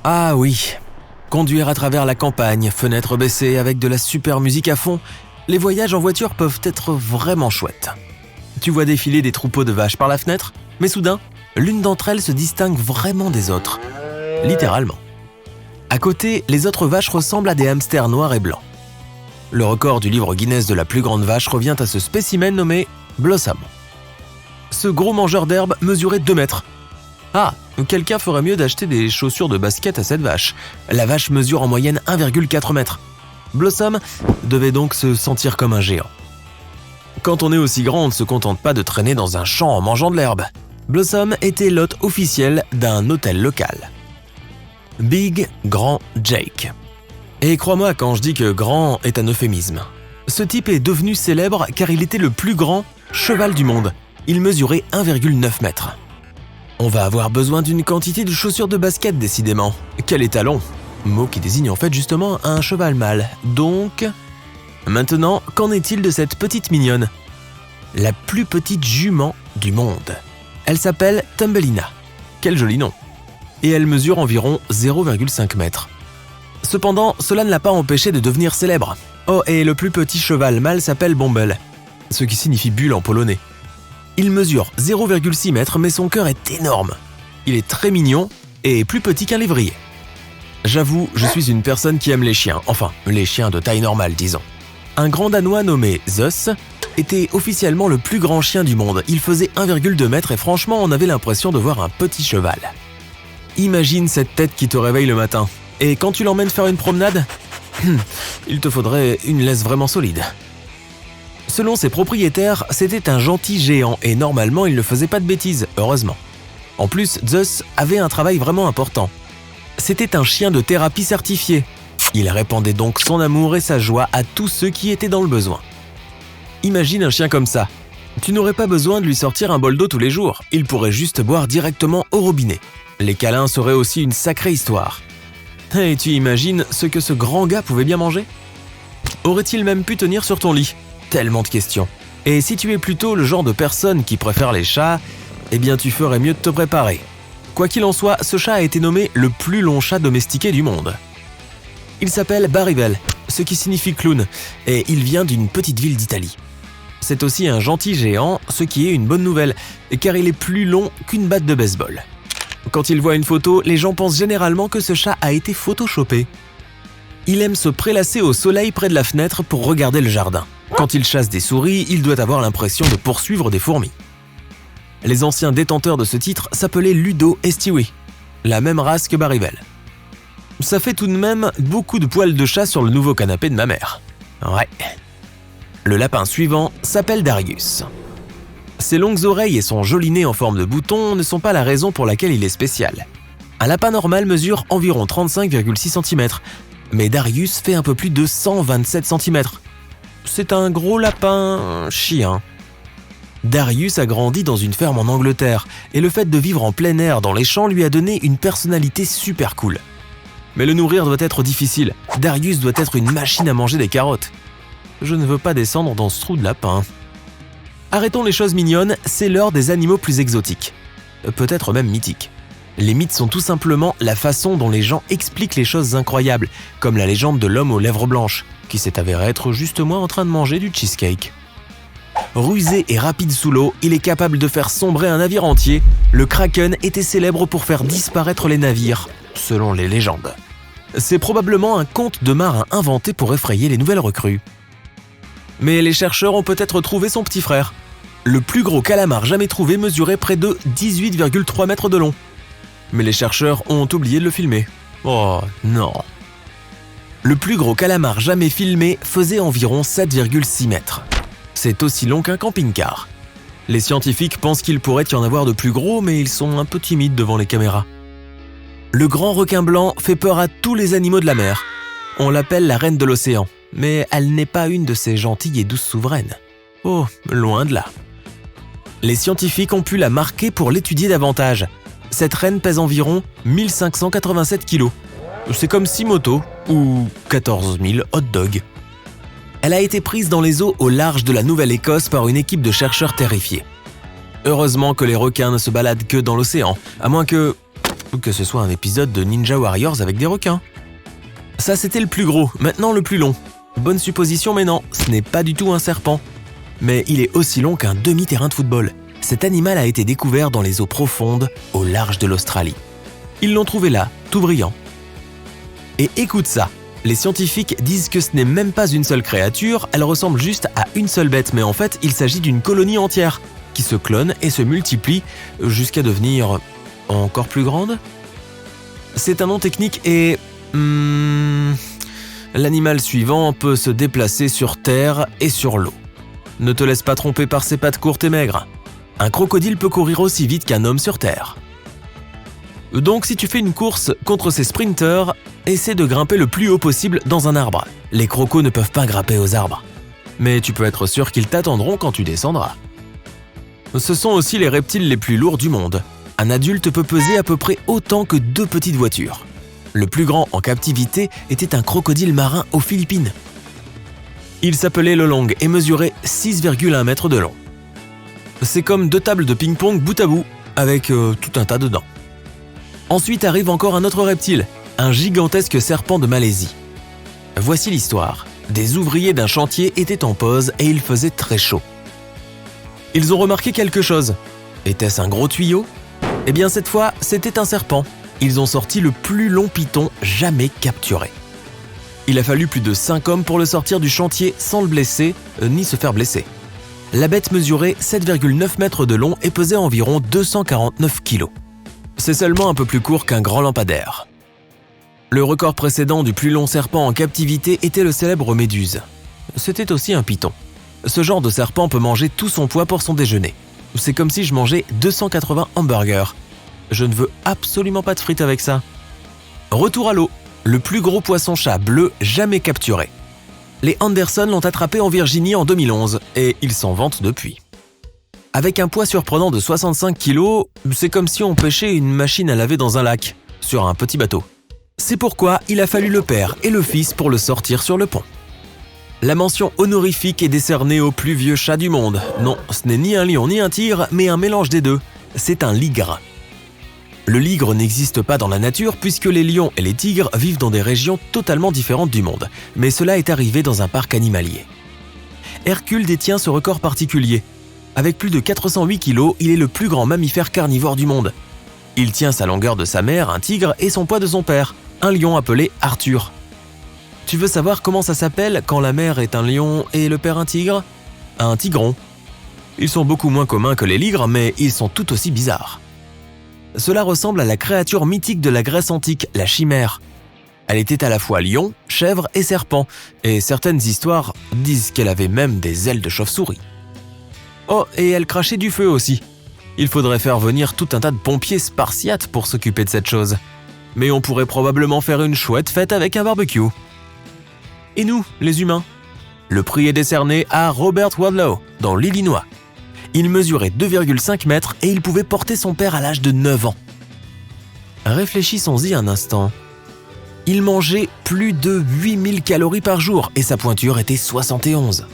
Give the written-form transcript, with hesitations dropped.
Ah oui, conduire à travers la campagne, fenêtres baissées avec de la super musique à fond, les voyages en voiture peuvent être vraiment chouettes. Tu vois défiler des troupeaux de vaches par la fenêtre, mais soudain, l'une d'entre elles se distingue vraiment des autres. Littéralement. À côté, les autres vaches ressemblent à des hamsters noirs et blancs. Le record du livre Guinness de la plus grande vache revient à ce spécimen nommé Blossom. Ce gros mangeur d'herbe mesurait 2 mètres. Ah, quelqu'un ferait mieux d'acheter des chaussures de basket à cette vache. La vache mesure en moyenne 1,4 mètres. Blossom devait donc se sentir comme un géant. Quand on est aussi grand, on ne se contente pas de traîner dans un champ en mangeant de l'herbe. Blossom était l'hôte officiel d'un hôtel local. Big Grand Jake. Et crois-moi quand je dis que grand est un euphémisme. Ce type est devenu célèbre car il était le plus grand cheval du monde. Il mesurait 1,9 mètres. On va avoir besoin d'une quantité de chaussures de basket décidément. Quel étalon! Mot qui désigne en fait justement un cheval mâle. Donc... Maintenant, qu'en est-il de cette petite mignonne? La plus petite jument du monde. Elle s'appelle Thumbelina. Quel joli nom! Et elle mesure environ 0,5 mètres. Cependant, cela ne l'a pas empêché de devenir célèbre. Oh, et le plus petit cheval mâle s'appelle Bumble, ce qui signifie bulle en polonais. Il mesure 0,6 mètres, mais son cœur est énorme. Il est très mignon et plus petit qu'un lévrier. J'avoue, je suis une personne qui aime les chiens, enfin, les chiens de taille normale, disons. Un grand Danois nommé Zeus était officiellement le plus grand chien du monde. Il faisait 1,2 mètres et franchement, on avait l'impression de voir un petit cheval. Imagine cette tête qui te réveille le matin. Et quand tu l'emmènes faire une promenade, il te faudrait une laisse vraiment solide. Selon ses propriétaires, c'était un gentil géant et normalement il ne faisait pas de bêtises, heureusement. En plus, Zeus avait un travail vraiment important. C'était un chien de thérapie certifié. Il répandait donc son amour et sa joie à tous ceux qui étaient dans le besoin. Imagine un chien comme ça. Tu n'aurais pas besoin de lui sortir un bol d'eau tous les jours. Il pourrait juste boire directement au robinet. Les câlins seraient aussi une sacrée histoire. Et tu imagines ce que ce grand gars pouvait bien manger? Aurait-il même pu tenir sur ton lit? Tellement de questions. Et si tu es plutôt le genre de personne qui préfère les chats, eh bien tu ferais mieux de te préparer. Quoi qu'il en soit, ce chat a été nommé le plus long chat domestiqué du monde. Il s'appelle Barivel, ce qui signifie clown, et il vient d'une petite ville d'Italie. C'est aussi un gentil géant, ce qui est une bonne nouvelle, car il est plus long qu'une batte de baseball. Quand ils voient une photo, les gens pensent généralement que ce chat a été photoshopé. Il aime se prélasser au soleil près de la fenêtre pour regarder le jardin. Quand il chasse des souris, il doit avoir l'impression de poursuivre des fourmis. Les anciens détenteurs de ce titre s'appelaient Ludo et Stewie, la même race que Barivel. Ça fait tout de même beaucoup de poils de chat sur le nouveau canapé de ma mère. Ouais. Le lapin suivant s'appelle Darius. Ses longues oreilles et son joli nez en forme de bouton ne sont pas la raison pour laquelle il est spécial. Un lapin normal mesure environ 35,6 cm, mais Darius fait un peu plus de 127 cm. C'est un gros lapin chien. Darius a grandi dans une ferme en Angleterre, et le fait de vivre en plein air dans les champs lui a donné une personnalité super cool. Mais le nourrir doit être difficile. Darius doit être une machine à manger des carottes. Je ne veux pas descendre dans ce trou de lapin. Arrêtons les choses mignonnes, c'est l'heure des animaux plus exotiques. Peut-être même mythiques. Les mythes sont tout simplement la façon dont les gens expliquent les choses incroyables, comme la légende de l'homme aux lèvres blanches, qui s'est avéré être justement en train de manger du cheesecake. Rusé et rapide sous l'eau, il est capable de faire sombrer un navire entier. Le Kraken était célèbre pour faire disparaître les navires, selon les légendes. C'est probablement un conte de marin inventé pour effrayer les nouvelles recrues. Mais les chercheurs ont peut-être trouvé son petit frère. Le plus gros calamar jamais trouvé mesurait près de 18,3 mètres de long. Mais les chercheurs ont oublié de le filmer. Oh non. Le plus gros calamar jamais filmé faisait environ 7,6 mètres. C'est aussi long qu'un camping-car. Les scientifiques pensent qu'il pourrait y en avoir de plus gros, mais ils sont un peu timides devant les caméras. Le grand requin blanc fait peur à tous les animaux de la mer. On l'appelle la reine de l'océan, mais elle n'est pas une de ces gentilles et douces souveraines. Oh, loin de là. Les scientifiques ont pu la marquer pour l'étudier davantage. Cette reine pèse environ 1587 kg. C'est comme 6 motos ou 14 000 hot dogs. Elle a été prise dans les eaux au large de la Nouvelle-Écosse par une équipe de chercheurs terrifiés. Heureusement que les requins ne se baladent que dans l'océan, à moins que... que ce soit un épisode de Ninja Warriors avec des requins. Ça, c'était le plus gros, maintenant le plus long. Bonne supposition, mais non, ce n'est pas du tout un serpent. Mais il est aussi long qu'un demi-terrain de football. Cet animal a été découvert dans les eaux profondes, au large de l'Australie. Ils l'ont trouvé là, tout brillant. Et écoute ça, les scientifiques disent que ce n'est même pas une seule créature, elle ressemble juste à une seule bête, mais en fait, il s'agit d'une colonie entière, qui se clone et se multiplie jusqu'à devenir encore plus grande. C'est un nom technique et... l'animal suivant peut se déplacer sur terre et sur l'eau. Ne te laisse pas tromper par ses pattes courtes et maigres. Un crocodile peut courir aussi vite qu'un homme sur terre. Donc si tu fais une course contre ces sprinteurs, essaie de grimper le plus haut possible dans un arbre. Les crocos ne peuvent pas grimper aux arbres. Mais tu peux être sûr qu'ils t'attendront quand tu descendras. Ce sont aussi les reptiles les plus lourds du monde. Un adulte peut peser à peu près autant que 2 petites voitures. Le plus grand en captivité était un crocodile marin aux Philippines. Il s'appelait le long et mesurait 6,1 mètres de long. C'est comme 2 tables de ping-pong bout à bout, avec tout un tas dedans. Ensuite arrive encore un autre reptile, un gigantesque serpent de Malaisie. Voici l'histoire. Des ouvriers d'un chantier étaient en pause et il faisait très chaud. Ils ont remarqué quelque chose. Était-ce un gros tuyau ? Eh bien cette fois, c'était un serpent. Ils ont sorti le plus long python jamais capturé. Il a fallu plus de 5 hommes pour le sortir du chantier sans le blesser, ni se faire blesser. La bête mesurait 7,9 mètres de long et pesait environ 249 kilos. C'est seulement un peu plus court qu'un grand lampadaire. Le record précédent du plus long serpent en captivité était le célèbre Méduse. C'était aussi un python. Ce genre de serpent peut manger tout son poids pour son déjeuner. C'est comme si je mangeais 280 hamburgers. Je ne veux absolument pas de frites avec ça. Retour à l'eau, le plus gros poisson-chat bleu jamais capturé. Les Anderson l'ont attrapé en Virginie en 2011 et ils s'en vantent depuis. Avec un poids surprenant de 65 kg, c'est comme si on pêchait une machine à laver dans un lac, sur un petit bateau. C'est pourquoi il a fallu le père et le fils pour le sortir sur le pont. La mention honorifique est décernée au plus vieux chat du monde. Non, ce n'est ni un lion ni un tigre, mais un mélange des deux. C'est un ligre. Le ligre n'existe pas dans la nature puisque les lions et les tigres vivent dans des régions totalement différentes du monde, mais cela est arrivé dans un parc animalier. Hercule détient ce record particulier. Avec plus de 408 kg, il est le plus grand mammifère carnivore du monde. Il tient sa longueur de sa mère, un tigre, et son poids de son père, un lion appelé Arthur. Tu veux savoir comment ça s'appelle quand la mère est un lion et le père un tigre ? Un tigron. Ils sont beaucoup moins communs que les ligres, mais ils sont tout aussi bizarres. Cela ressemble à la créature mythique de la Grèce antique, la chimère. Elle était à la fois lion, chèvre et serpent, et certaines histoires disent qu'elle avait même des ailes de chauve-souris. Oh, et elle crachait du feu aussi. Il faudrait faire venir tout un tas de pompiers spartiates pour s'occuper de cette chose. Mais on pourrait probablement faire une chouette fête avec un barbecue. Et nous, les humains ? Le prix est décerné à Robert Wadlow, dans l'Illinois. Il mesurait 2,5 mètres et il pouvait porter son père à l'âge de 9 ans. Réfléchissons-y un instant. Il mangeait plus de 8000 calories par jour et sa pointure était 71.